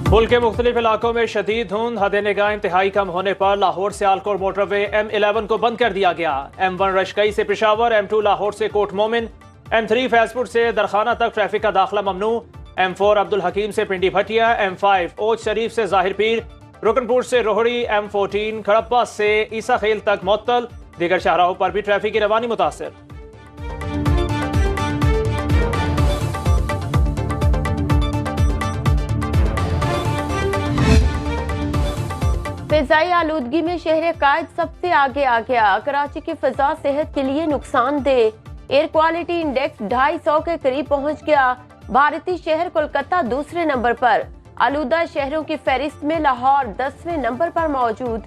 मुल्क के मुख्तलिफ इलाकों में शदीद धुंध, हद निगाह इंतहाई कम होने पर लाहौर से आलकोट मोटरवे M11 को बंद कर दिया गया। M1 रशकई से पेशावर, M2 लाहौर से कोट मोमिन, M3 फैजपुर से दरखाना तक ट्रैफिक का दाखिला ममनू, M4 अब्दुल हकीम से पिंडी भटिया, M5 ओज शरीफ से जाहिर पीर, रुकनपुर से रोहड़ी, M14 खड़प्पा से ईसा खेल तक मुअत्तल। दीगर शाहराहों पर भी ट्रैफिक की रवानी मुतासिर। फिजाई आलूदगी में शहर कायद सबसे आगे आ गया। कराची की फिजा सेहत के लिए नुकसानदेह। एयर क्वालिटी इंडेक्स 250 के करीब पहुंच गया। भारतीय शहर कोलकाता दूसरे नंबर पर। आलूदा शहरों की फहरिस्त में लाहौर 10वें नंबर पर मौजूद।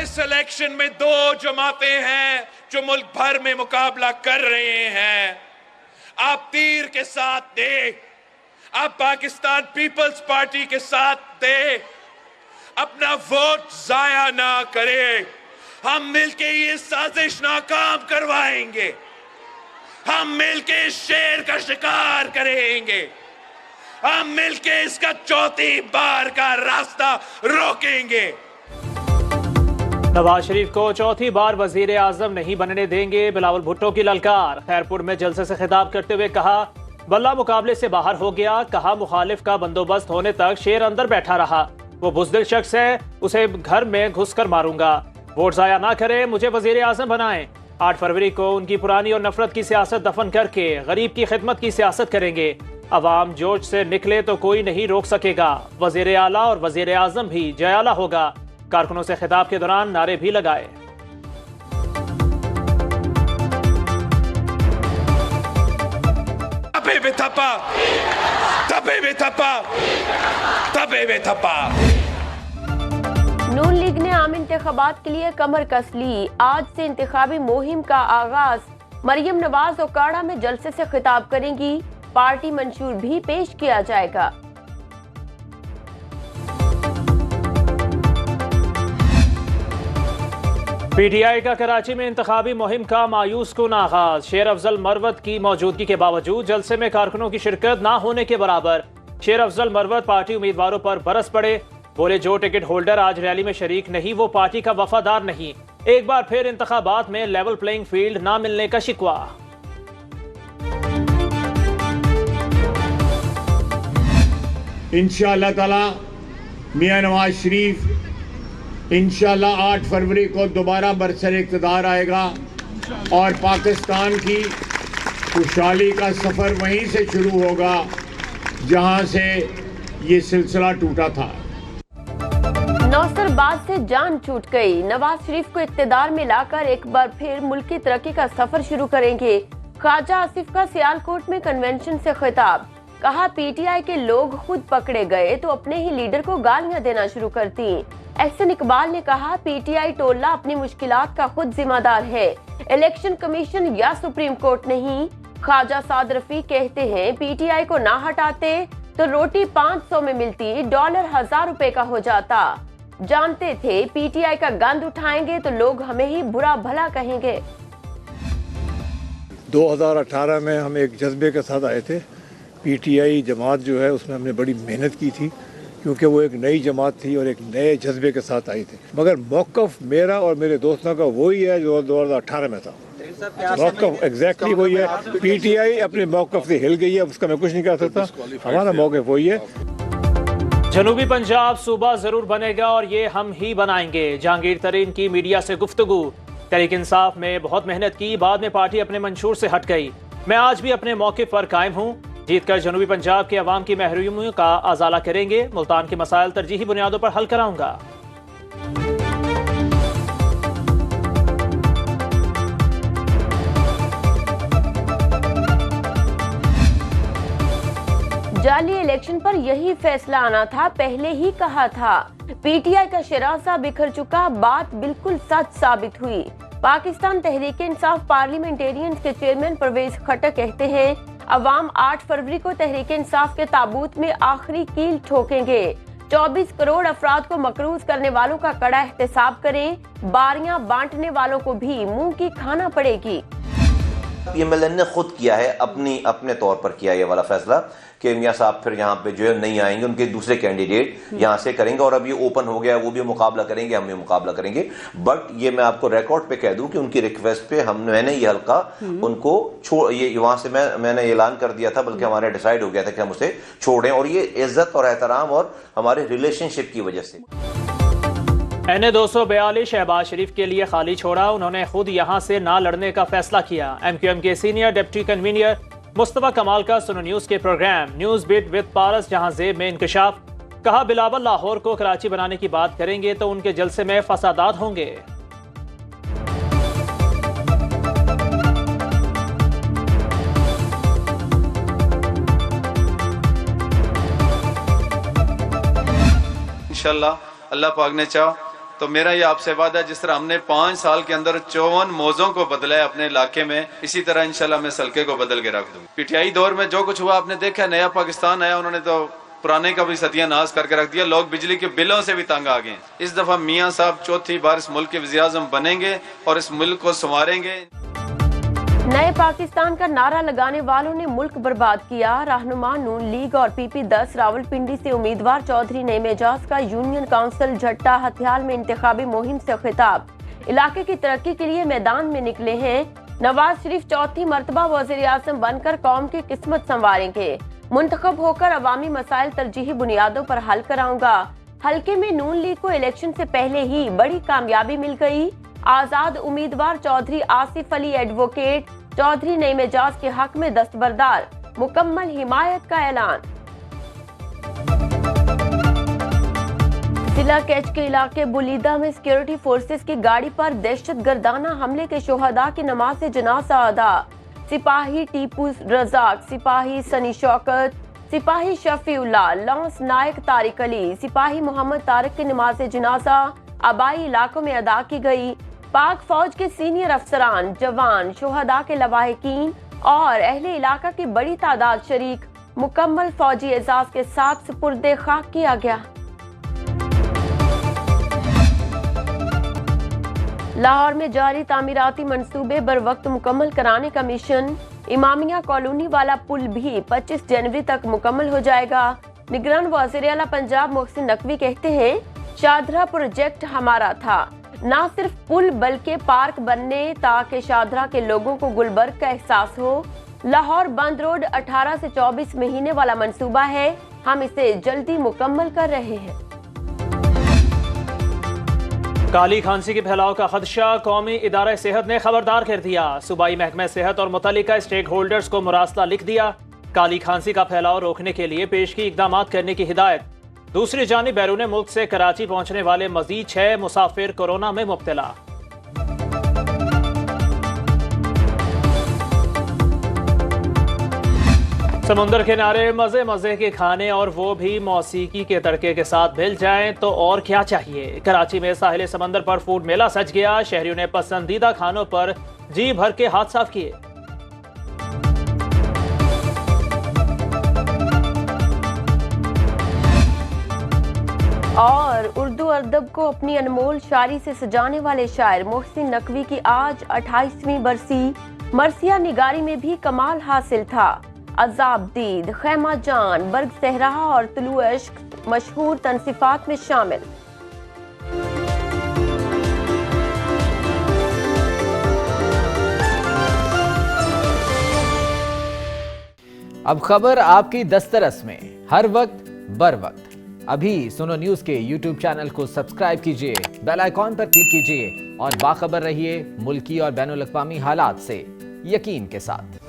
इस इलेक्शन में दो जमातें हैं जो मुल्क भर में मुकाबला कर रहे हैं। आप तीर के साथ दे, आप पाकिस्तान पीपल्स पार्टी के साथ दे, अपना वोट जाया ना करे। हम मिलके ये साजिश नाकाम करवाएंगे, हम मिलके इस शेर का शिकार करेंगे, हम मिलके इसका चौथी बार का रास्ता रोकेंगे। नवाज शरीफ को चौथी बार वजीर आजम नहीं बनने देंगे, बिलावल भुट्टो की ललकार। खैरपुर में जलसे से खिताब करते हुए कहा, बल्ला मुकाबले से बाहर हो गया। कहा, मुखालिफ का बंदोबस्त होने तक शेर अंदर बैठा रहा। वो बुज़दिल शख्स है, उसे घर में घुसकर मारूंगा। वोट जाया ना करें, मुझे वजीर आजम बनाएं। 8 फरवरी को उनकी पुरानी और नफरत की सियासत दफन करके गरीब की खिदमत की सियासत करेंगे। अवाम जोश से निकले तो कोई नहीं रोक सकेगा। वजीर आला और वजीर आजम भी जयाला होगा। कारकुनों से खिताब के दौरान नारे भी लगाए। तबे में थप्पा, तबे में थप्पा, तबे में थप्पा। नून लीग ने आम इंतखाबात के लिए कमर कस ली। आज से इंतखाबी मुहिम का आगाज। मरियम नवाज ओकाड़ा में जलसे से खिताब करेंगी। पार्टी मंशूर भी पेश किया जाएगा। PTI का कराची में इंतखाबी मुहिम का मायूस कुन आगाज। शेर अफजल मरवत की मौजूदगी के बावजूद जलसे में कारकुनों की शिरकत ना होने के बराबर। शेर अफजल मरवत पार्टी उम्मीदवारों पर बरस पड़े। बोले, जो टिकट होल्डर आज रैली में शरीक नहीं वो पार्टी का वफादार नहीं। एक बार फिर इंतखाबात में लेवल प्लेइंग फील्ड ना मिलने का शिकवा। इंशाअल्लाह ताला मियां नवाज शरीफ इंशाअल्लाह 8 फरवरी को दोबारा बरसर इक़्तिदार आएगा और पाकिस्तान की खुशहाली का सफ़र वहीं से शुरू होगा जहां से ये सिलसिला टूटा था। नौसरबाज से जान छूट गई। नवाज शरीफ को इक़्तिदार में लाकर एक बार फिर मुल्क की तरक्की का सफर शुरू करेंगे। ख्वाजा आसिफ का सियालकोट में कन्वेंशन से खिताब। कहा, PTI के लोग खुद पकड़े गए तो अपने ही लीडर को गालियां देना शुरू कर दी। एहसन इकबाल ने कहा, PTI टोला अपनी मुश्किलात का खुद जिम्मेदार है, इलेक्शन कमीशन या सुप्रीम कोर्ट नहीं। ख्वाजा साद रफी कहते हैं, PTI को ना हटाते तो रोटी 500 में मिलती, डॉलर 1000 रुपए का हो जाता। जानते थे PTI का गंद उठाएंगे तो लोग हमें ही बुरा भला कहेंगे। 2018 में हम एक जज्बे के साथ आए थे। PTI जमात जो है उसमें हमने बड़ी मेहनत की थी क्योंकि वो एक नई जमात थी और एक नए जज्बे के साथ आई थी। मगर मौक़िफ़ मेरा और मेरे दोस्तों का वही है जो 2018 में था। मौक़िफ़ एग्जैक्टली वही है। PTI अपने मौक़िफ़ से हिल गई है, उसका मैं कुछ नहीं कह सकता। हमारा मौक़िफ़ वही है। जनूबी पंजाब सूबा जरूर बनेगा और ये हम ही बनाएंगे। जहांगीर तरीन की मीडिया से गुफ्तगू। तहरीक इंसाफ में बहुत मेहनत की, बाद में पार्टी अपने मंशूर से हट गई। मैं आज भी अपने मौक़िफ़ पर कायम हूँ। जीतकर जनूबी पंजाब के अवाम की महरूमियों का अजाला करेंगे। मुल्तान के मसाइल तरजीही बुनियादों पर हल कराऊंगा। जाली इलेक्शन पर यही फैसला आना था, पहले ही कहा था। PTI का शरासा बिखर चुका, बात बिल्कुल सच साबित हुई। पाकिस्तान तहरीक इंसाफ पार्लियामेंटेरियंस के चेयरमैन परवेज खट्टर कहते हैं, अवाम 8 फरवरी को तहरीक इंसाफ के ताबूत में आखिरी कील ठोकेंगे। 24 करोड़ अफराद को मकरूज करने वालों का कड़ा एहतसाब करें। बारियां बांटने वालों को भी मुंह की खाना पड़ेगी। PMLN ने खुद किया है, अपने तौर पर किया ये वाला फैसला कि मियां साहब फिर यहाँ पे जो है नहीं आएंगे, उनके दूसरे कैंडिडेट यहाँ से करेंगे और अब ये ओपन हो गया, वो भी मुकाबला करेंगे, हम भी मुकाबला करेंगे। बट ये मैं आपको रिकॉर्ड पे कह दूं कि उनकी रिक्वेस्ट पे मैंने ये हल्का उनको छोड़, ये वहां से मैंने ऐलान कर दिया था, बल्कि हमारे डिसाइड हो गया था कि हम उसे छोड़ें, और ये इज्जत और एहतराम और हमारे रिलेशनशिप की वजह से। NA 242 शहबाज शरीफ के लिए खाली छोड़ा, उन्होंने खुद यहां से ना लड़ने का फैसला किया। MQM के सीनियर डिप्टी कन्वीनर मुस्तफा कमाल का सुनो न्यूज के प्रोग्राम न्यूज बीट विद पारस जहां जेब में इंकशाफ, कहा बिलावल लाहौर को कराची बनाने की बात करेंगे तो उनके जलसे में फसादात होंगे। इंशाल्लाह अल्लाह पाक ने चाहा तो मेरा ये आपसे वादा है, जिस तरह हमने 5 साल के अंदर 54 मौजों को बदला है अपने इलाके में, इसी तरह इंशाल्लाह मैं सल्के को बदल के रख दूँ। PTI दौर में जो कुछ हुआ आपने देखा, नया पाकिस्तान आया, उन्होंने तो पुराने का भी सत्यानाश करके रख दिया, लोग बिजली के बिलों से भी तंग आ गए। इस दफा मियाँ साहब चौथी बार इस मुल्क के वज़ीर-ए-आज़म बनेंगे और इस मुल्क को संवारेंगे। नए पाकिस्तान का नारा लगाने वालों ने मुल्क बर्बाद किया। रहनुमा नून लीग और PP10 रावलपिंडी से उम्मीदवार चौधरी नईम एजाज का यूनियन काउंसिल झट्टा हथियाल में इंतखाबी मुहिम से खिताब। इलाके की तरक्की के लिए मैदान में निकले हैं। नवाज शरीफ चौथी मरतबा वज़ीर-ए-आज़म बनकर कौम की किस्मत संवारेंगे। मुंतखब होकर अवामी मसाइल तरजीही बुनियादों पर हल कराऊंगा। हल्के में नून लीग को इलेक्शन से पहले ही बड़ी कामयाबी मिल गई। आजाद उम्मीदवार चौधरी आसिफ अली एडवोकेट चौधरी नईम एजाज के हक में दस्तबरदार, मुकम्मल हिमायत का ऐलान। जिला कैच के इलाके बुलीदा में सिक्योरिटी फोर्सेस की गाड़ी पर दहशतगर्दाना हमले के शोहदा की नमाज जनाजा अदा। सिपाही टीपू रजाक, सिपाही सनी शौकत, सिपाही शफीउल्लाह, लॉन्स नायक तारिक अली, सिपाही मोहम्मद तारिक की नमाज जनाजा आबाई इलाकों में अदा की गई। पाक फौज के सीनियर अफसरान, जवान, शोहदा के लवाहिकीन और अहले इलाका की बड़ी तादाद शरीक मुकम्मल फौजी एजाज के साथ सुपुर्दे खाक किया गया। लाहौर में जारी तामीराती मंसूबे बर वक्त मुकम्मल कराने का मिशन। इमामिया कॉलोनी वाला पुल भी 25 जनवरी तक मुकम्मल हो जाएगा। निगरान वज़ीर आला पंजाब मोहसिन नकवी कहते हैं, शादरा प्रोजेक्ट हमारा था, न सिर्फ पुल बल्कि पार्क बनने ताकि शादरा के लोगों को गुलबर्ग का एहसास हो। लाहौर बंद रोड 18 से 24 महीने वाला मंसूबा है, हम इसे जल्दी मुकम्मल कर रहे हैं। काली खांसी के फैलाव का खदशा, कौमी इदारा सेहत ने खबरदार कर दिया। सूबाई महकमा सेहत और मुतल्लिका स्टेक होल्डर्स को मुरासला लिख दिया। काली खांसी का फैलाव रोकने के लिए पेशगी इकदाम करने की हिदायत। दूसरी जानिब बैरून मुल्क से कराची पहुंचने वाले मजीद 6 मुसाफिर कोरोना में मुब्तला। समुंदर किनारे मजे मजे के खाने और वो भी मौसीकी के तड़के के साथ मिल जाएं तो और क्या चाहिए। कराची में साहिल समंदर पर फूड मेला सज गया। शहरियों ने पसंदीदा खानों पर जी भर के हाथ साफ किए। और उर्दू अदब को अपनी अनमोल शायरी से सजाने वाले शायर मोहसिन नकवी की आज 28वीं बरसी। मरसिया निगारी में भी कमाल हासिल था। अजाब दीद, खैमा जान, बर्ग सहरा और तुलू अश्क मशहूर तनसीफात में शामिल। अब खबर आपकी दस्तरस में, हर वक्त बर वक्त। अभी सुनो न्यूज के YouTube चैनल को सब्सक्राइब कीजिए, बेल आइकॉन पर क्लिक कीजिए और बाखबर रहिए मुल्की और बैनुल अक़वामी हालात से यकीन के साथ।